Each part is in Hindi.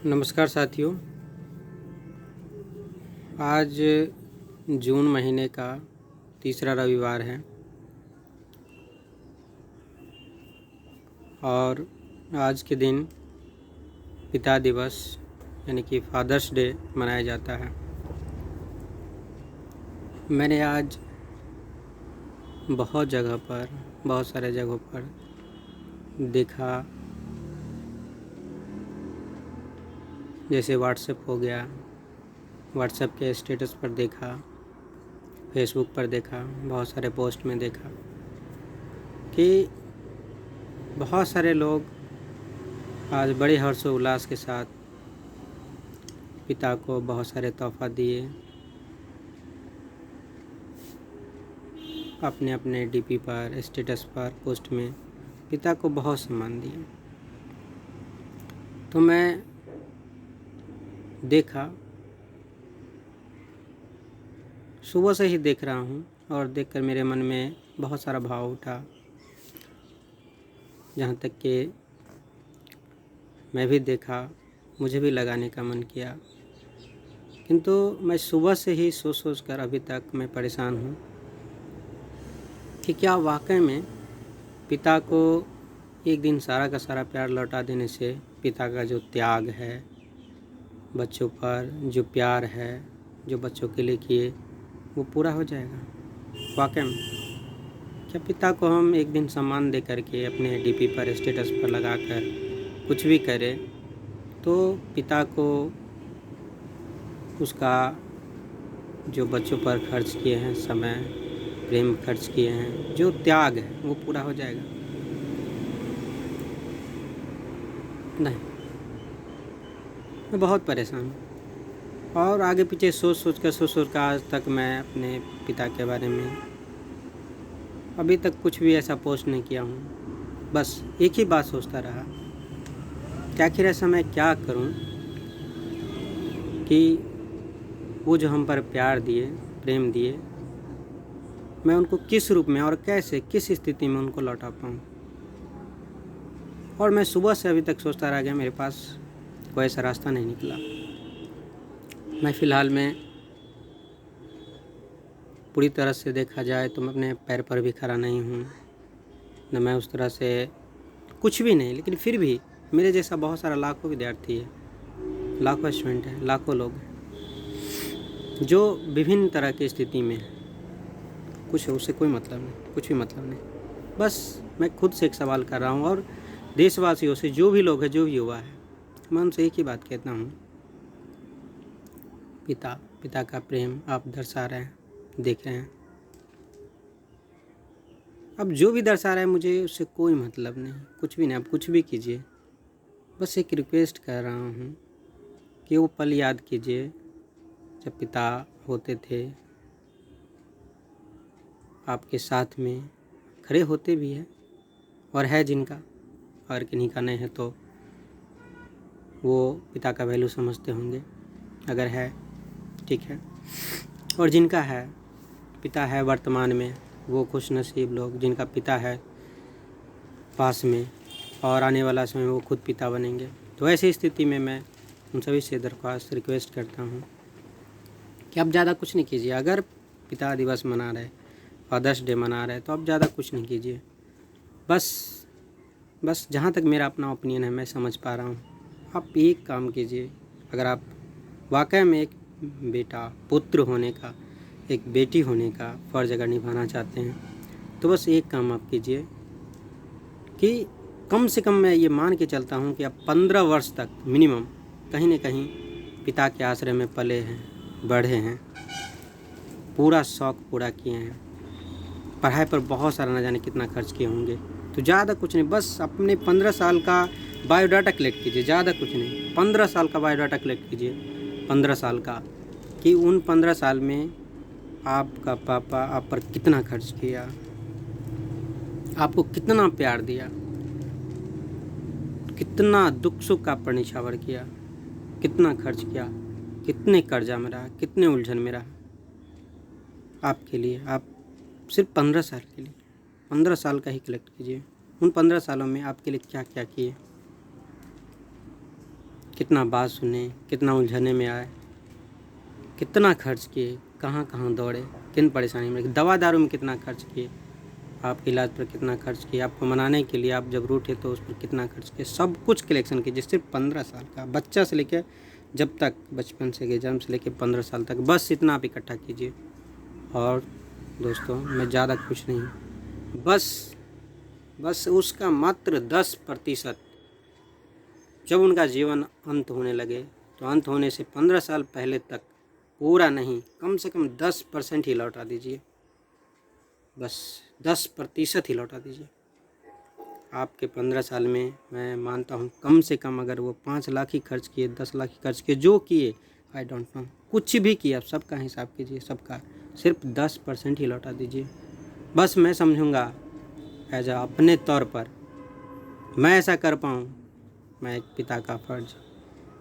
नमस्कार साथियों। आज जून महीने का तीसरा रविवार है और आज के दिन पिता दिवस यानी कि फादर्स डे मनाया जाता है। मैंने आज बहुत सारे जगहों पर देखा, जैसे व्हाट्सएप हो गया, व्हाट्सएप के स्टेटस पर देखा, फेसबुक पर देखा, बहुत सारे पोस्ट में देखा कि बहुत सारे लोग आज बड़े हर्षोल्लास के साथ पिता को बहुत सारे तोहफा दिए, अपने अपने डीपी पर, स्टेटस पर, पोस्ट में पिता को बहुत सम्मान दिए। तो मैं देखा, सुबह से ही देख रहा हूँ और देखकर मेरे मन में बहुत सारा भाव उठा, जहाँ तक कि मैं भी देखा, मुझे भी लगाने का मन किया, किंतु मैं सुबह से ही सोच कर अभी तक मैं परेशान हूँ कि क्या वाकई में पिता को एक दिन सारा का सारा प्यार लौटा देने से पिता का जो त्याग है, बच्चों पर जो प्यार है, जो बच्चों के लिए किए, वो पूरा हो जाएगा। वाकई में क्या पिता को हम एक दिन सम्मान दे करके अपने डीपी पर, स्टेटस पर लगाकर कुछ भी करें तो पिता को उसका जो बच्चों पर खर्च किए हैं समय, प्रेम खर्च किए हैं, जो त्याग है वो पूरा हो जाएगा? नहीं, मैं बहुत परेशान हूँ और आगे पीछे सोच कर आज तक मैं अपने पिता के बारे में अभी तक कुछ भी ऐसा पोस्ट नहीं किया हूँ। बस एक ही बात सोचता रहा कि आखिर ऐसा मैं क्या करूँ कि वो जो हम पर प्यार दिए, प्रेम दिए, मैं उनको किस रूप में और कैसे, किस स्थिति में उनको लौटा पाऊँ। और मैं सुबह से अभी तक सोचता रह गया, मेरे पास कोई ऐसा रास्ता नहीं निकला। मैं फ़िलहाल में पूरी तरह से देखा जाए तो मैं अपने पैर पर भी खड़ा नहीं हूँ, न मैं उस तरह से कुछ भी नहीं, लेकिन फिर भी मेरे जैसा बहुत सारा लाखों विद्यार्थी है, लाखों स्टूडेंट हैं, लाखों लोग हैं जो विभिन्न तरह की स्थिति में है। कुछ है उससे कोई मतलब नहीं, कुछ भी मतलब नहीं। बस मैं खुद से एक सवाल कर रहा हूँ और देशवासियों से, जो भी लोग हैं, जो भी युवा है, मैं उनसे एक ही बात कहता हूँ, पिता का प्रेम आप दर्शा रहे हैं, देख रहे हैं। अब जो भी दर्शा रहे हैं मुझे उससे कोई मतलब नहीं, कुछ भी नहीं, आप कुछ भी कीजिए। बस एक रिक्वेस्ट कर रहा हूँ कि वो पल याद कीजिए जब पिता होते थे, आपके साथ में खड़े होते भी हैं, और है जिनका, और किन्हीं का नहीं है तो वो पिता का वैल्यू समझते होंगे, अगर है ठीक है। और जिनका है, पिता है वर्तमान में, वो खुश नसीब लोग जिनका पिता है पास में और आने वाला समय वो खुद पिता बनेंगे। तो ऐसी स्थिति में मैं उन सभी से दरख्वास्त, रिक्वेस्ट करता हूँ कि आप ज़्यादा कुछ नहीं कीजिए। अगर पिता दिवस मना रहे, फादर्स डे मना रहे, तो आप ज़्यादा कुछ नहीं कीजिए। बस जहाँ तक मेरा अपना ओपिनियन है, मैं समझ पा रहा हूँ, आप एक काम कीजिए। अगर आप वाकई में एक बेटा, पुत्र होने का, एक बेटी होने का फ़र्ज़ अगर निभाना चाहते हैं तो बस एक काम आप कीजिए कि कम से कम मैं ये मान के चलता हूँ कि आप 15 वर्ष तक मिनिमम कहीं न कहीं पिता के आश्रय में पले हैं, बढ़े हैं, पूरा शौक़ पूरा किए हैं, पढ़ाई पर बहुत सारा न जाने कितना खर्च किए होंगे। तो ज़्यादा कुछ नहीं, बस अपने 15 साल का बायोडाटा कलेक्ट कीजिए, ज़्यादा कुछ नहीं, 15 साल का बायोडाटा कलेक्ट कीजिए, 15 साल का, कि उन 15 साल में आपका पापा आप पर कितना खर्च किया, आपको कितना प्यार दिया, कितना दुख सुख आप पर निछावर किया, कितना खर्च किया, कितने कर्जा में रहा, कितने उलझन में रहा आपके लिए। आप सिर्फ 15 साल के लिए, 15 साल का ही कलेक्ट कीजिए। उन 15 सालों में आपके लिए क्या क्या किए, कितना बात सुने, कितना उलझने में आए, कितना खर्च किए, कहाँ कहाँ दौड़े, किन परेशानी में, दवा दारू में कितना खर्च किए, आपके इलाज पर कितना खर्च किया, आपको मनाने के लिए आप जब रूठे तो उस पर कितना खर्च किया, सब कुछ कलेक्शन कीजिए। सिर्फ 15 साल का बच्चा से लेकर जब तक, बचपन से जन्म से लेकर 15 साल तक, बस इतना आप इकट्ठा कीजिए। और दोस्तों मैं ज़्यादा कुछ नहीं, बस उसका मात्र 10%, जब उनका जीवन अंत होने लगे तो अंत होने से 15 साल पहले तक पूरा नहीं, कम से कम 10% ही लौटा दीजिए। बस 10% ही लौटा दीजिए। आपके 15 साल में मैं मानता हूँ कम से कम अगर वो 5 लाख ही खर्च किए, 10 लाख ही खर्च किए, जो किए, आई डोंट नो, कुछ भी किया, आप सबका हिसाब कीजिए, सबका सिर्फ 10% ही लौटा दीजिए। बस मैं समझूँगा एज आ अपने तौर पर मैं ऐसा कर पाऊँ, मैं एक पिता का फ़र्ज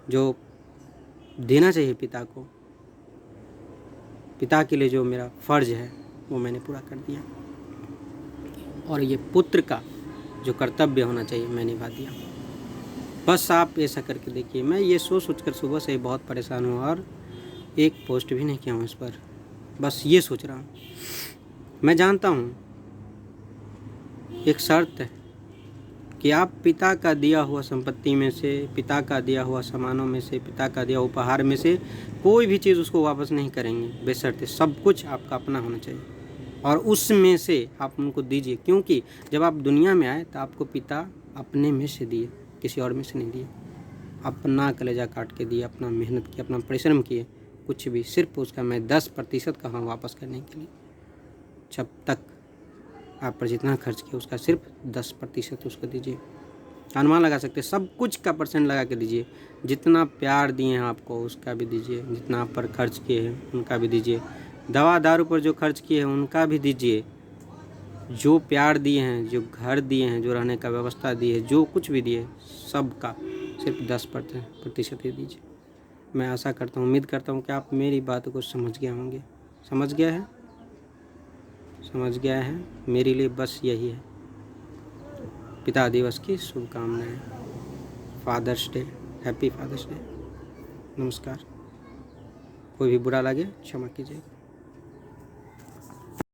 जो देना चाहिए पिता को, पिता के लिए जो मेरा फ़र्ज है वो मैंने पूरा कर दिया, और ये पुत्र का जो कर्तव्य होना चाहिए मैं निभा दिया। बस आप ऐसा करके देखिए। मैं ये सोच कर सुबह से ही बहुत परेशान हूँ और एक पोस्ट भी नहीं किया हूँ इस पर, बस ये सोच रहा हूँ। मैं जानता हूँ एक शर्त है कि आप पिता का दिया हुआ संपत्ति में से, पिता का दिया हुआ सामानों में से, पिता का दिया उपहार में से कोई भी चीज़ उसको वापस नहीं करेंगे, बेशर्ते सब कुछ आपका अपना होना चाहिए और उसमें से आप उनको दीजिए। क्योंकि जब आप दुनिया में आए तो आपको पिता अपने में से दिए, किसी और में से नहीं दिए। अपना कलेजा काट के दिए, अपना मेहनत किया, अपना परिश्रम किए, कुछ भी, सिर्फ उसका मैं 10% कहा वापस करने के लिए। जब तक आप पर जितना खर्च किया उसका सिर्फ 10% उसको दीजिए। अनुमान लगा सकते, सब कुछ का % लगा के दीजिए। जितना प्यार दिए हैं आपको उसका भी दीजिए, जितना आप पर खर्च किए हैं उनका भी दीजिए, दवा दारू पर जो खर्च किए हैं उनका भी दीजिए, जो प्यार दिए हैं, जो घर दिए हैं, जो रहने का व्यवस्था दी है, जो कुछ भी दिए, सब का सिर्फ 10% ही दीजिए। मैं आशा करता हूँ, उम्मीद करता हूँ कि आप मेरी बात को समझ गए होंगे। समझ गया है। मेरे लिए बस यही है। पिता दिवस की शुभकामनाएं। Father's day, happy father's day. नमस्कार। कोई भी बुरा लगे क्षमा कीजिए।